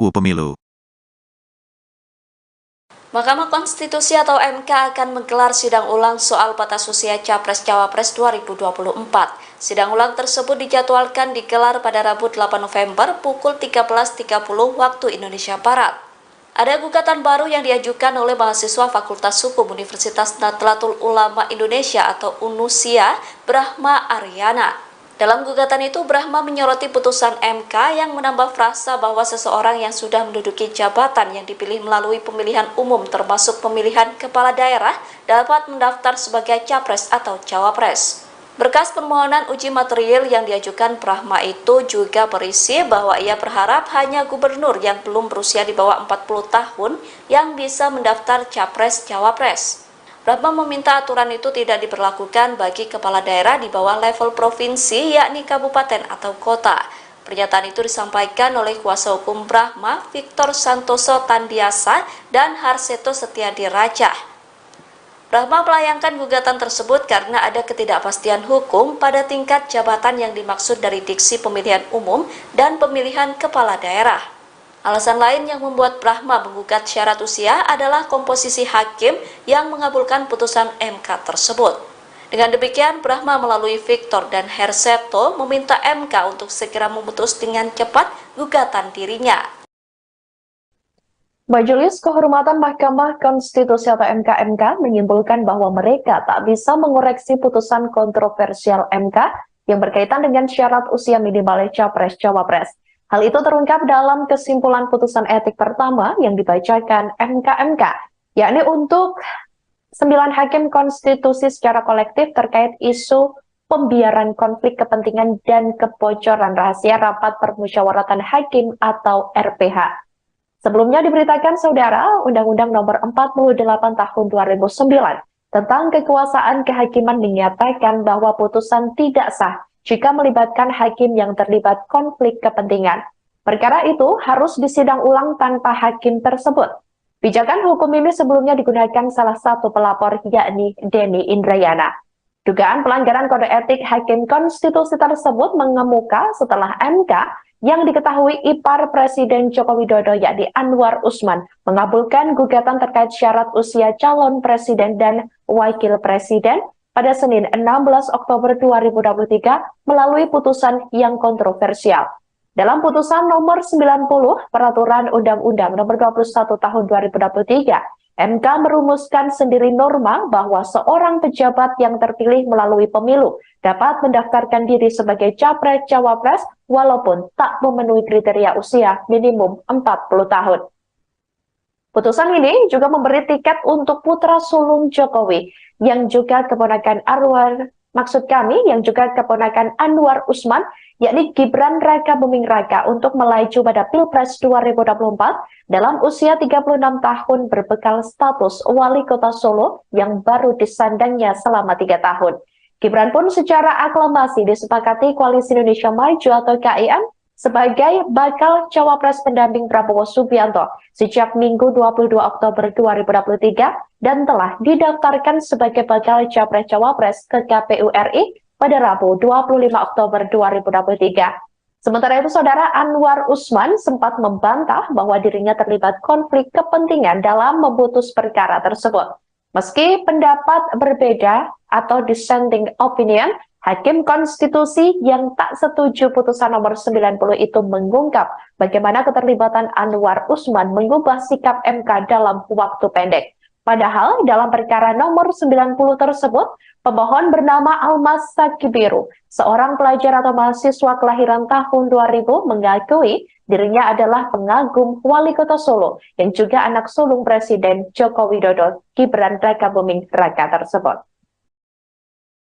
UU Pemilu. Mahkamah Konstitusi atau MK akan menggelar sidang ulang soal batas usia Capres-Cawapres 2024. Sidang ulang tersebut dijadwalkan digelar pada Rabu 8 November pukul 13.30 waktu Indonesia Barat. Ada gugatan baru yang diajukan oleh mahasiswa Fakultas Hukum Universitas Nahdlatul Ulama Indonesia atau UNUSIA, Brahma Aryana. Dalam gugatan itu, Brahma menyoroti putusan MK yang menambah frasa bahwa seseorang yang sudah menduduki jabatan yang dipilih melalui pemilihan umum termasuk pemilihan kepala daerah dapat mendaftar sebagai capres atau cawapres. Berkas permohonan uji material yang diajukan Brahma itu juga berisi bahwa ia berharap hanya gubernur yang belum berusia di bawah 40 tahun yang bisa mendaftar capres-cawapres. Brahma meminta aturan itu tidak diberlakukan bagi kepala daerah di bawah level provinsi, yakni kabupaten atau kota. Pernyataan itu disampaikan oleh kuasa hukum Brahma, Victor Santoso Tandiasa dan Harseto Setiadi Raja. Brahma melayangkan gugatan tersebut karena ada ketidakpastian hukum pada tingkat jabatan yang dimaksud dari diksi pemilihan umum dan pemilihan kepala daerah. Alasan lain yang membuat Brahma menggugat syarat usia adalah komposisi hakim yang mengabulkan putusan MK tersebut. Dengan demikian, Brahma melalui Victor dan Herseto meminta MK untuk segera memutus dengan cepat gugatan dirinya. Majelis Kehormatan Mahkamah Konstitusi atau MKMK menyimpulkan bahwa mereka tak bisa mengoreksi putusan kontroversial MK yang berkaitan dengan syarat usia minimal Capres-Cawapres. Hal itu terungkap dalam kesimpulan putusan etik pertama yang dibacakan MKMK, yakni untuk 9 hakim konstitusi secara kolektif terkait isu pembiaran konflik kepentingan dan kebocoran rahasia rapat permusyawaratan hakim atau RPH. Sebelumnya diberitakan saudara, Undang-Undang Nomor 48 Tahun 2009 tentang kekuasaan kehakiman menyatakan bahwa putusan tidak sah jika melibatkan hakim yang terlibat konflik kepentingan. Perkara itu harus disidang ulang tanpa hakim tersebut. Pijakan hukum ini sebelumnya digunakan salah satu pelapor, yakni Denny Indrayana. Dugaan pelanggaran kode etik hakim konstitusi tersebut mengemuka setelah MK yang diketahui ipar Presiden Joko Widodo, yakni Anwar Usman, mengabulkan gugatan terkait syarat usia calon presiden dan wakil presiden pada Senin 16 Oktober 2023 melalui putusan yang kontroversial. Dalam putusan nomor 90 Peraturan Undang-Undang nomor 21 tahun 2023, MK merumuskan sendiri norma bahwa seorang pejabat yang terpilih melalui pemilu dapat mendaftarkan diri sebagai capres-cawapres walaupun tak memenuhi kriteria usia minimum 40 tahun. Putusan ini juga memberi tiket untuk putra sulung Jokowi yang juga keponakan Anwar Usman, yakni Gibran Raka Buming Raka untuk melaju pada Pilpres 2024 dalam usia 36 tahun berbekal status wali kota Solo yang baru disandangnya selama 3 tahun. Gibran pun secara aklamasi disepakati Koalisi Indonesia Maju atau KIM sebagai bakal cawapres pendamping Prabowo Subianto sejak Minggu 22 Oktober 2023 dan telah didaftarkan sebagai bakal capres-cawapres ke KPU RI pada Rabu 25 Oktober 2023. Sementara itu, saudara, Anwar Usman sempat membantah bahwa dirinya terlibat konflik kepentingan dalam memutus perkara tersebut. Meski pendapat berbeda atau dissenting opinion, Hakim Konstitusi yang tak setuju putusan nomor 90 itu mengungkap bagaimana keterlibatan Anwar Usman mengubah sikap MK dalam waktu pendek. Padahal dalam perkara nomor 90 tersebut, pemohon bernama Almas Sakibiru, seorang pelajar atau mahasiswa kelahiran tahun 2000, mengakui dirinya adalah pengagum wali kota Solo yang juga anak sulung Presiden Joko Widodo, Gibran Raka Buming Raka tersebut.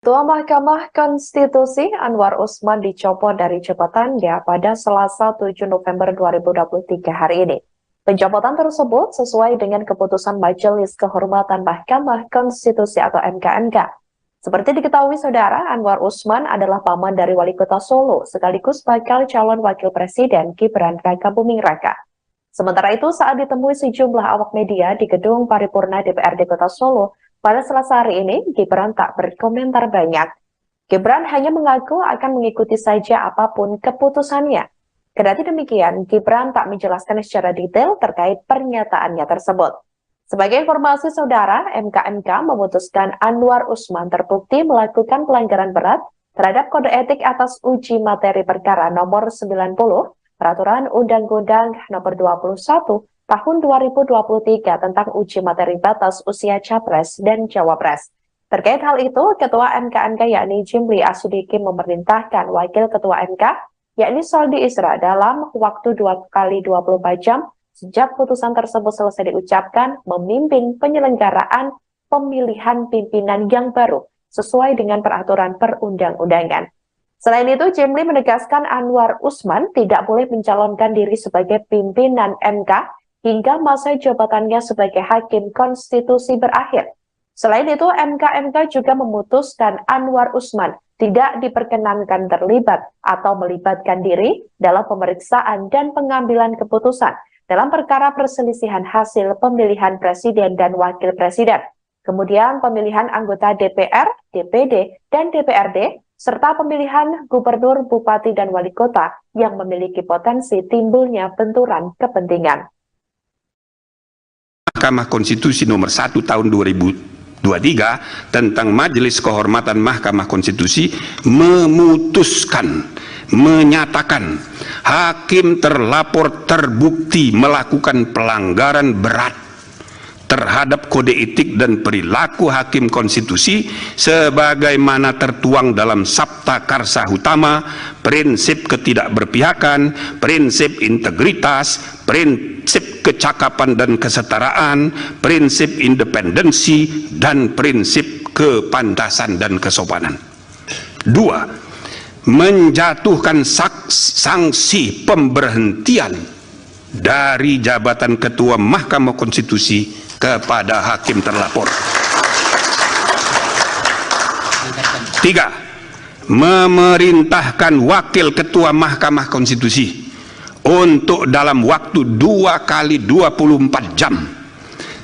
Ketua Mahkamah Konstitusi Anwar Usman dicopot dari jabatannya pada Selasa 7 November 2023 hari ini. Pencopotan tersebut sesuai dengan keputusan Majelis Kehormatan Mahkamah Konstitusi atau MKMK. Seperti diketahui saudara, Anwar Usman adalah paman dari wali kota Solo sekaligus bakal calon wakil presiden Gibran Raka Buming Raka. Sementara itu, saat ditemui sejumlah awak media di gedung paripurna DPRD Kota Solo, pada Selasa hari ini, Gibran tak berkomentar banyak. Gibran hanya mengaku akan mengikuti saja apapun keputusannya. Kendati demikian, Gibran tak menjelaskan secara detail terkait pernyataannya tersebut. Sebagai informasi saudara, MKMK memutuskan Anwar Usman terbukti melakukan pelanggaran berat terhadap kode etik atas uji materi perkara nomor 90 Peraturan Undang-Undang nomor 21 tahun 2023 tentang uji materi batas usia Capres dan Cawapres. Terkait hal itu, Ketua MKMK yakni Jimli Asudiki memerintahkan Wakil Ketua MK yakni Soldi Isra dalam waktu 2 kali 24 jam sejak putusan tersebut selesai diucapkan memimpin penyelenggaraan pemilihan pimpinan yang baru sesuai dengan peraturan perundang-undangan. Selain itu, Jimli menegaskan Anwar Usman tidak boleh mencalonkan diri sebagai pimpinan MK hingga masa jabatannya sebagai hakim konstitusi berakhir. Selain itu, MKMK juga memutuskan Anwar Usman tidak diperkenankan terlibat atau melibatkan diri dalam pemeriksaan dan pengambilan keputusan dalam perkara perselisihan hasil pemilihan presiden dan wakil presiden, kemudian pemilihan anggota DPR, DPD, dan DPRD, serta pemilihan gubernur, bupati, dan wali kota yang memiliki potensi timbulnya benturan kepentingan. Mahkamah Konstitusi nomor 1 tahun 2023 tentang Majelis Kehormatan Mahkamah Konstitusi menyatakan hakim terlapor terbukti melakukan pelanggaran berat terhadap kode etik dan perilaku hakim konstitusi sebagaimana tertuang dalam Sabta Karsa Utama, prinsip ketidakberpihakan, prinsip integritas, prinsip kecakapan dan kesetaraan, prinsip independensi, dan prinsip kepantasan dan kesopanan. 2. Menjatuhkan sanksi pemberhentian dari jabatan Ketua Mahkamah Konstitusi kepada hakim terlapor. 3. Memerintahkan Wakil Ketua Mahkamah Konstitusi untuk dalam waktu 2 kali 24 jam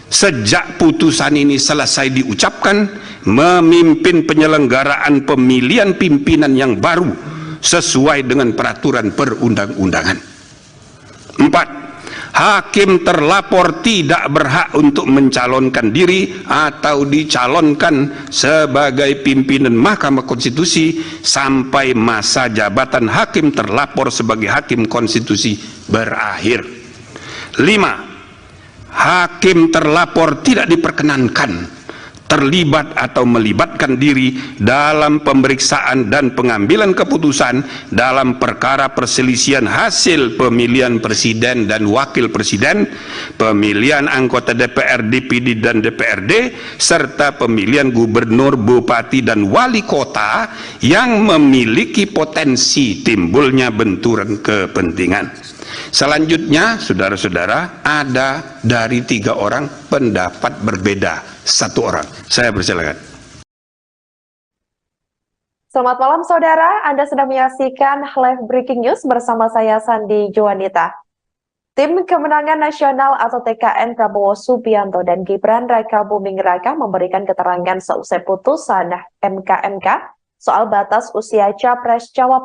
sejak putusan ini selesai diucapkan memimpin penyelenggaraan pemilihan pimpinan yang baru sesuai dengan peraturan perundang-undangan. 4. Hakim terlapor tidak berhak untuk mencalonkan diri atau dicalonkan sebagai pimpinan Mahkamah Konstitusi sampai masa jabatan hakim terlapor sebagai hakim konstitusi berakhir. 5. Hakim terlapor tidak diperkenankan terlibat atau melibatkan diri dalam pemeriksaan dan pengambilan keputusan dalam perkara perselisihan hasil pemilihan presiden dan wakil presiden, pemilihan anggota DPR, DPD, dan DPRD, serta pemilihan gubernur, bupati, dan wali kota yang memiliki potensi timbulnya benturan kepentingan. Selanjutnya, saudara-saudara, ada dari 3 orang pendapat berbeda. 1 orang. Saya persilakan. Selamat malam saudara, Anda sedang menyaksikan Live Breaking News bersama saya Sandi Joanita. Tim Kemenangan Nasional atau TKN Prabowo Subianto dan Gibran Raka Buming Raka memberikan keterangan seusai putusan MKMK soal batas usia Capres Cawapres